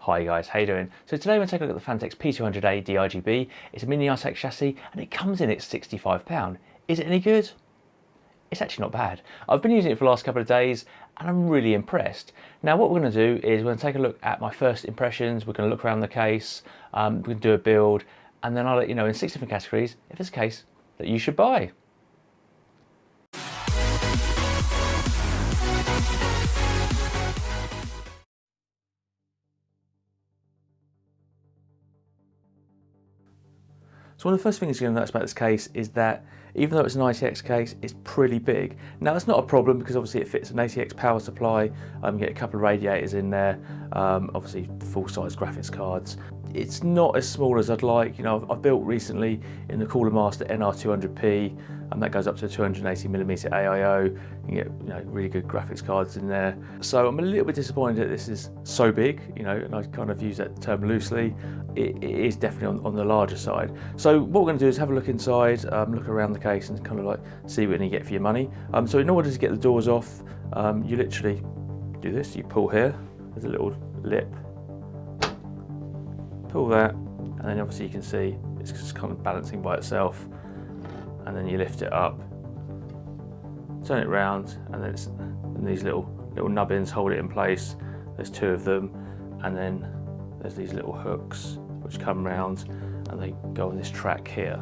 Hi guys, how you doing? So today we're taking a look at the Phanteks P200A D-RGB. It's a mini ITX chassis and it comes in at £65. Is it any good? It's actually not bad. I've been using it for the last couple of days and I'm really impressed. Now what we're going to do is we're going to take a look at my first impressions, we're going to look around the case, we're going to do a build, and then I'll let you know in 6 different categories if it's a case that you should buy. So one of the first things you're going to notice about this case is that even though it's an ITX case, it's pretty big. Now that's not a problem because obviously it fits an ATX power supply, you get a couple of radiators in there, obviously full-size graphics cards. It's not as small as I'd like. You know, I've built recently in the Cooler Master NR200P, and that goes up to a 280mm AIO. You get really good graphics cards in there. So I'm a little bit disappointed that this is so big, and I kind of use that term loosely. It is definitely on the larger side. So what we're going to do is have a look inside, look around the case and kind of like see what you get for your money. So in order to get the doors off, you literally do this, you pull here, there's a little lip, pull that, and then obviously you can see it's just kind of balancing by itself, and then you lift it up, turn it round, and then these little nubbins hold it in place. There's 2 of them, and then there's these little hooks which come round and they go on this track here.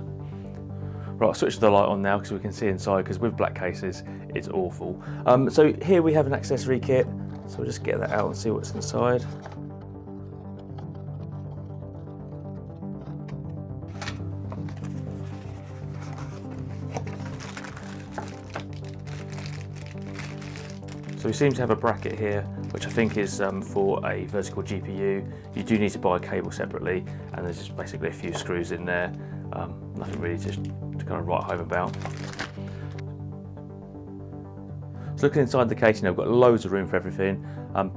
Right, I'll switch the light on now because we can see inside, because with black cases it's awful. So here we have an accessory kit, so we'll just get that out and see what's inside. So we seem to have a bracket here, which I think is for a vertical GPU. You do need to buy a cable separately, and there's just basically a few screws in there. Nothing really just to kind of write home about. So looking inside the case, we've got loads of room for everything.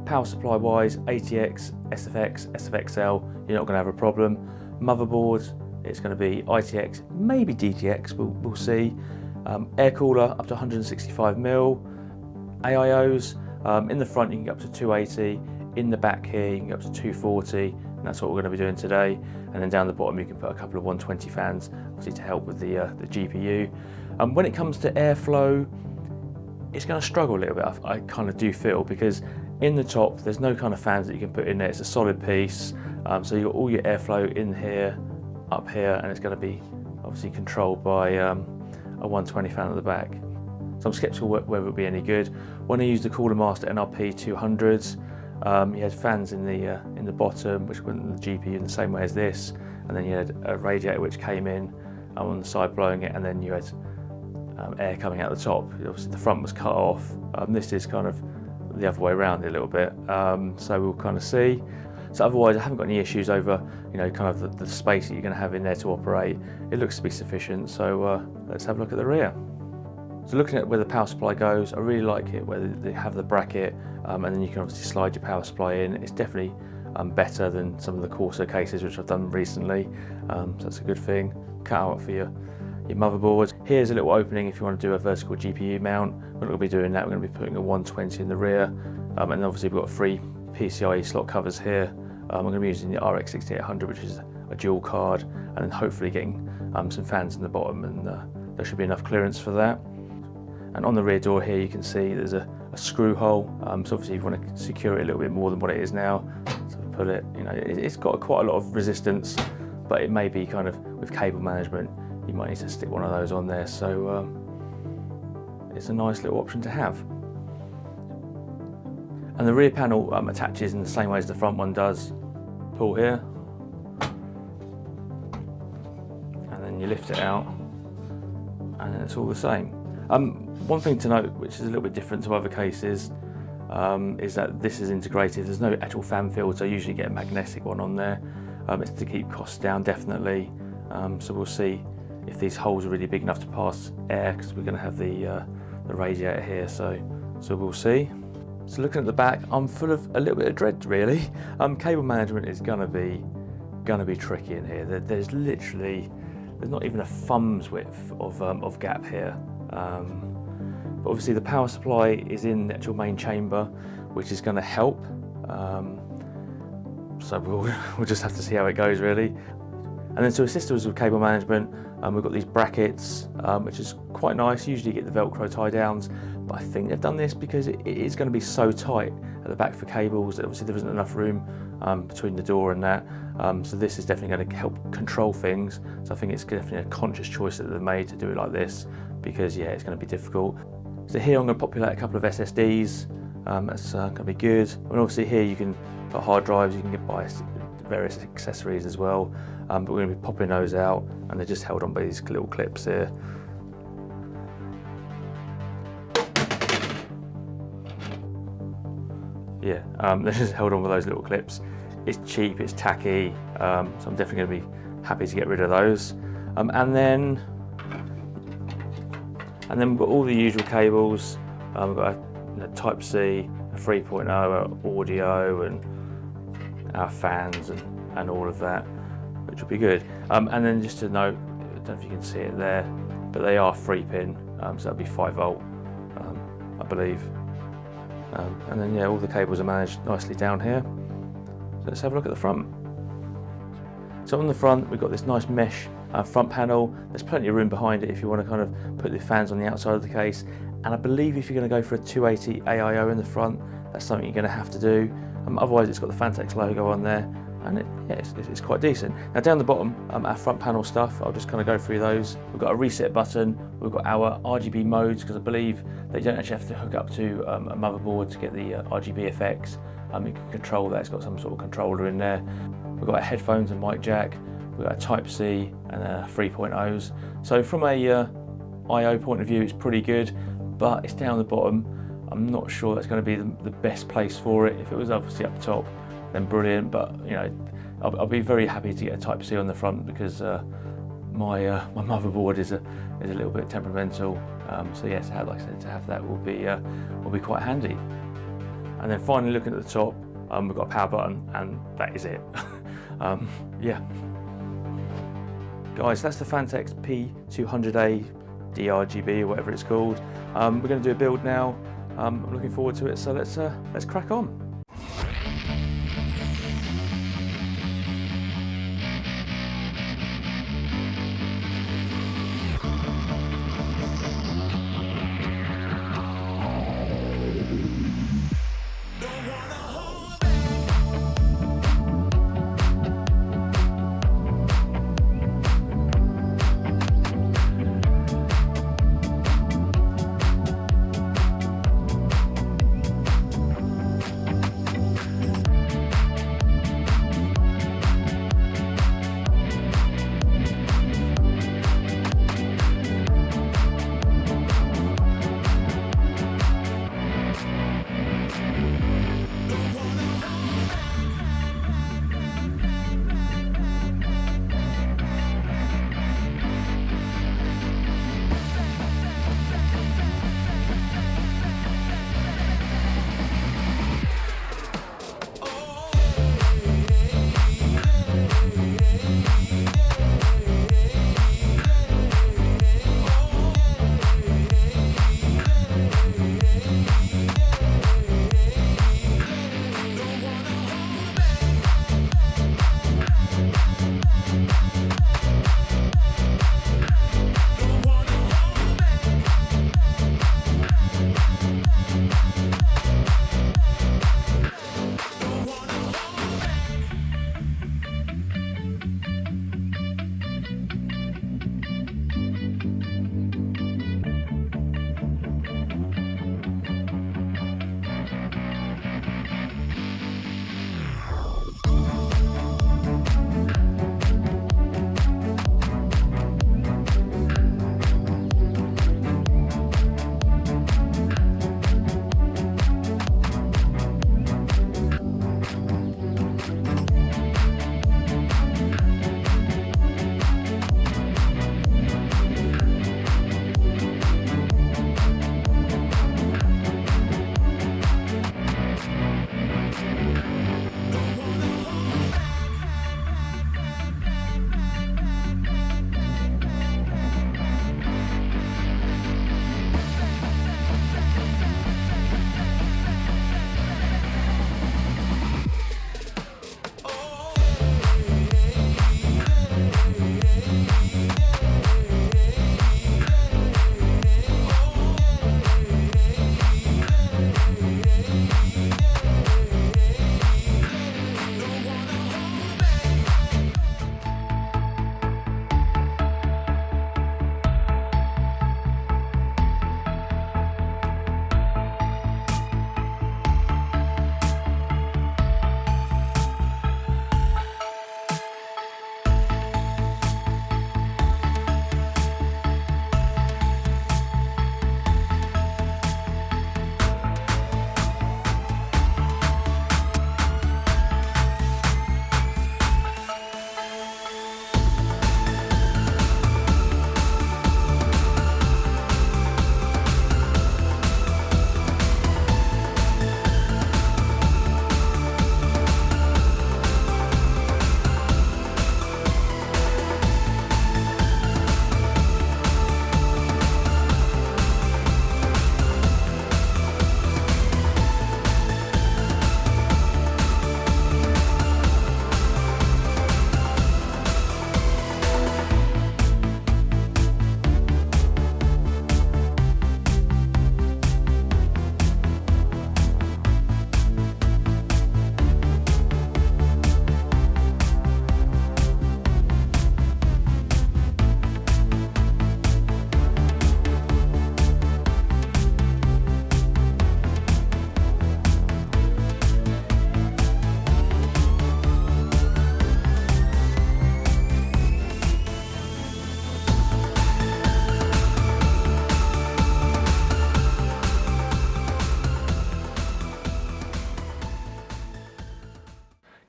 Power supply wise, ATX, SFX, SFXL, you're not going to have a problem. Motherboard, it's going to be ITX, maybe DTX, we'll see. Air cooler up to 165mm. AIOs, in the front you can get up to 280, in the back here you can get up to 240, and that's what we're going to be doing today. And then down the bottom you can put a couple of 120 fans, obviously to help with the GPU. When it comes to airflow, it's going to struggle a little bit, I kind of do feel, because in the top there's no kind of fans that you can put in there. It's a solid piece, so you've got all your airflow in here, up here, and it's going to be obviously controlled by a 120 fan at the back. So I'm sceptical whether it will be any good. When I used the Cooler Master NRP200s, you had fans in the bottom, which went in the GPU in the same way as this, and then you had a radiator which came in on the side blowing it, and then you had air coming out the top. Obviously the front was cut off. This is kind of the other way around a little bit, so we'll kind of see. So otherwise I haven't got any issues over kind of the space that you're going to have in there to operate. It looks to be sufficient, so let's have a look at the rear. So looking at where the power supply goes, I really like it where they have the bracket, and then you can obviously slide your power supply in. It's definitely better than some of the Corsair cases which I've done recently, so that's a good thing. Cut out for your motherboard. Here's a little opening if you want to do a vertical GPU mount. We're not going to be doing that, we're going to be putting a 120 in the rear, and obviously we've got 3 PCIe slot covers here. I'm going to be using the RX 6800, which is a dual card, and then hopefully getting some fans in the bottom, and there should be enough clearance for that. And on the rear door here you can see there's a screw hole, so obviously you want to secure it a little bit more than what it is now. So pull it, it's got quite a lot of resistance, but it may be kind of with cable management, you might need to stick one of those on there, so it's a nice little option to have. And the rear panel attaches in the same way as the front one does. Pull here, and then you lift it out, and then it's all the same. One thing to note, which is a little bit different to other cases, is that this is integrated. There's no actual fan filter. I usually get a magnetic one on there. It's to keep costs down, definitely. So we'll see if these holes are really big enough to pass air, because we're going to have the radiator here. So we'll see. So looking at the back, I'm full of a little bit of dread, really. Cable management is going to be tricky in here. There's not even a thumb's width of gap here. But obviously the power supply is in the actual main chamber, which is going to help. So we'll just have to see how it goes really. And then to assist us with cable management, we've got these brackets, which is quite nice. Usually you get the Velcro tie downs, but I think they've done this because it is going to be so tight at the back for cables that obviously there isn't enough room between the door and that. So this is definitely going to help control things. So I think it's definitely a conscious choice that they've made to do it like this, because yeah, it's going to be difficult. So here I'm going to populate a couple of SSDs. That's going to be good. And obviously here you can put hard drives, you can buy various accessories as well, but we're going to be popping those out, and they're just held on by these little clips here. Yeah, they're just held on with those little clips. It's cheap, it's tacky, so I'm definitely going to be happy to get rid of those. And then we've got all the usual cables. We've got a Type C, a 3.0, audio, and our fans and all of that, which will be good. And then just to note, I don't know if you can see it there, but they are 3-pin, so that'll be 5 volt, I believe. And then yeah, all the cables are managed nicely down here. So let's have a look at the front. So on the front, we've got this nice mesh front panel. There's plenty of room behind it if you want to kind of put the fans on the outside of the case. And I believe if you're going to go for a 280 AIO in the front, that's something you're going to have to do. Otherwise, it's got the Phanteks logo on there, and it's quite decent. Now down the bottom, our front panel stuff, I'll just kind of go through those. We've got a reset button, we've got our RGB modes, because I believe that you don't actually have to hook up to a motherboard to get the RGB effects. You can control that, it's got some sort of controller in there. We've got a headphones and mic jack, we've got a Type C and a 3.0s. So from a I/O point of view, it's pretty good, but it's down the bottom. I'm not sure that's going to be the best place for it. If it was obviously up top, then brilliant, but you know, I'll be very happy to get a Type C on the front, because my motherboard is a little bit temperamental. So yes, like I said, to have that will be quite handy. And then finally, looking at the top, we've got a power button, and that is it. Yeah. Guys, that's the Phanteks P200A D-RGB, or whatever it's called. We're going to do a build now. I'm looking forward to it, so let's crack on.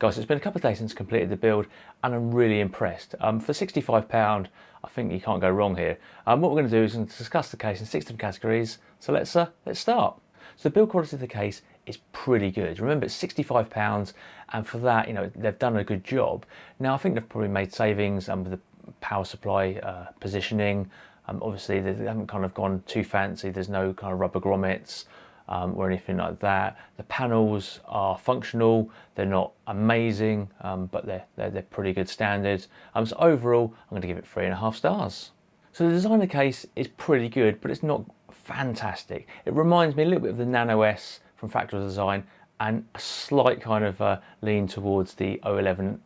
Guys, it's been a couple of days since I completed the build and I'm really impressed. For £65, I think you can't go wrong here. What we're going to do is discuss the case in 6 different categories. So let's start. So the build quality of the case is pretty good. Remember, it's £65, and for that, you know, they've done a good job. Now, I think they've probably made savings with the power supply positioning. Obviously, they haven't kind of gone too fancy. There's no kind of rubber grommets or anything like that. The panels are functional. They're not amazing, but they're pretty good standards. So overall, I'm going to give it 3.5 stars. So the design of the case is pretty good, but it's not fantastic. It reminds me a little bit of the Nano S from Factory Design, and a slight kind of lean towards the 011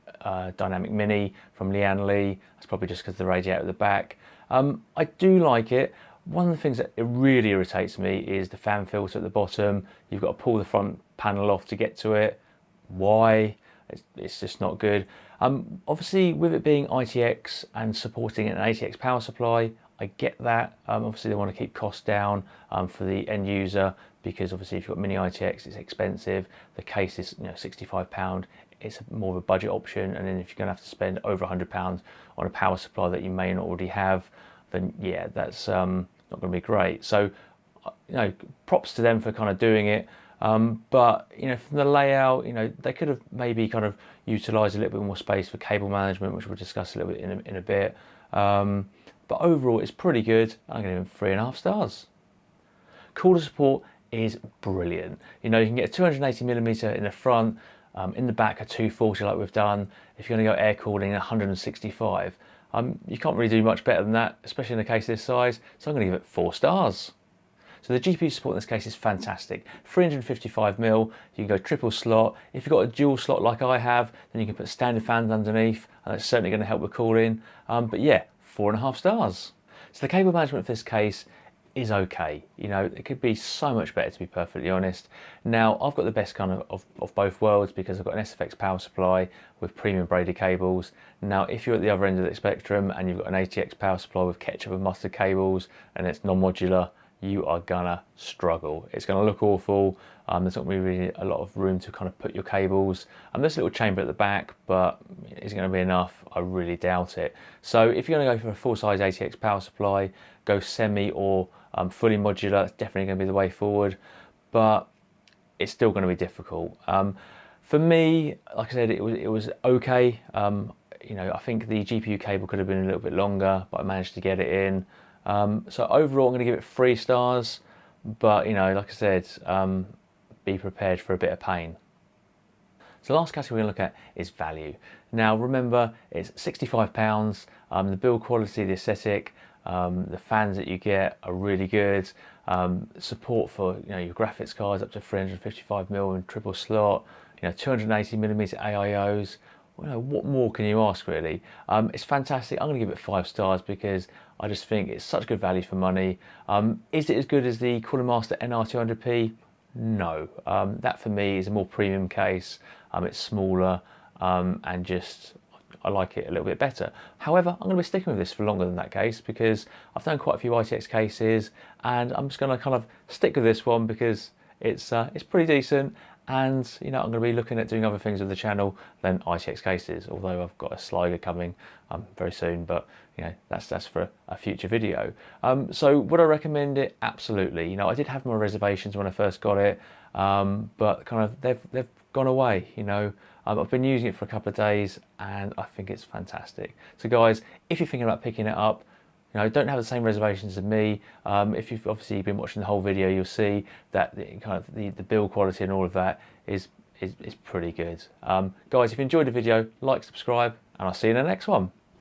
Dynamic Mini from Lian Li. That's probably just because of the radiator at the back. I do like it. One of the things that really irritates me is the fan filter at the bottom. You've got to pull the front panel off to get to it. Why? It's just not good. Obviously, with it being ITX and supporting an ATX power supply, I get that. Obviously, they want to keep costs down for the end user, because obviously if you've got mini ITX, it's expensive. The case is, you know, £65. It's more of a budget option, and then if you're going to have to spend over £100 on a power supply that you may not already have, then yeah, that's not going to be great. So, you know, props to them for kind of doing it. But, you know, from the layout, you know, they could have maybe kind of utilised a little bit more space for cable management, which we'll discuss a little bit in a bit. But overall, it's pretty good. I'm going to give it 3.5 stars. Cooler support is brilliant. You know, you can get a 280mm in the front, in the back a 240 like we've done. If you're going to go air cooling, 165. You can't really do much better than that, especially in a case this size. So I'm going to give it 4 stars. So the GPU support in this case is fantastic. 355mm, you can go triple slot. If you've got a dual slot like I have, then you can put standard fans underneath, and that's certainly going to help with cooling. But yeah, 4.5 stars. So the cable management for this case is okay. You know, it could be so much better, to be perfectly honest. Now, I've got the best kind of both worlds, because I've got an SFX power supply with premium braided cables. Now, if you're at the other end of the spectrum and you've got an ATX power supply with ketchup and mustard cables and it's non-modular, you are gonna struggle. It's gonna look awful. There's not really a lot of room to kind of put your cables. There's a little chamber at the back, but is it gonna be enough? I really doubt it. So if you're gonna go for a full-size ATX power supply, go semi or fully modular. That's definitely gonna be the way forward, but it's still gonna be difficult. For me, like I said, it was okay. You know, I think the GPU cable could have been a little bit longer, but I managed to get it in. So overall, I'm going to give it 3 stars, but, you know, like I said, be prepared for a bit of pain. So the last category we're going to look at is value. Now, remember, it's £65. The build quality, the aesthetic, the fans that you get are really good. Support for, you know, your graphics cards up to 355mm and triple slot, you know, 280mm AIOs. You know, what more can you ask, really? It's fantastic. I'm going to give it 5 stars because I just think it's such good value for money. Is it as good as the Cooler Master NR200p? No. That for me is a more premium case. It's smaller and just I like it a little bit better. However, I'm going to be sticking with this for longer than that case because I've done quite a few ITX cases, and I'm just going to kind of stick with this one because it's pretty decent. And, you know, I'm going to be looking at doing other things with the channel than ITX cases, although I've got a Sligo coming very soon, but, you know, that's for a future video. So would I recommend it? Absolutely. You know, I did have my reservations when I first got it, but kind of they've gone away, you know. I've been using it for a couple of days and I think it's fantastic. So guys, if you're thinking about picking it up, you know, don't have the same reservations as me. If you've obviously been watching the whole video, you'll see that the build quality and all of that is pretty good. Guys, if you enjoyed the video, like, subscribe, and I'll see you in the next one.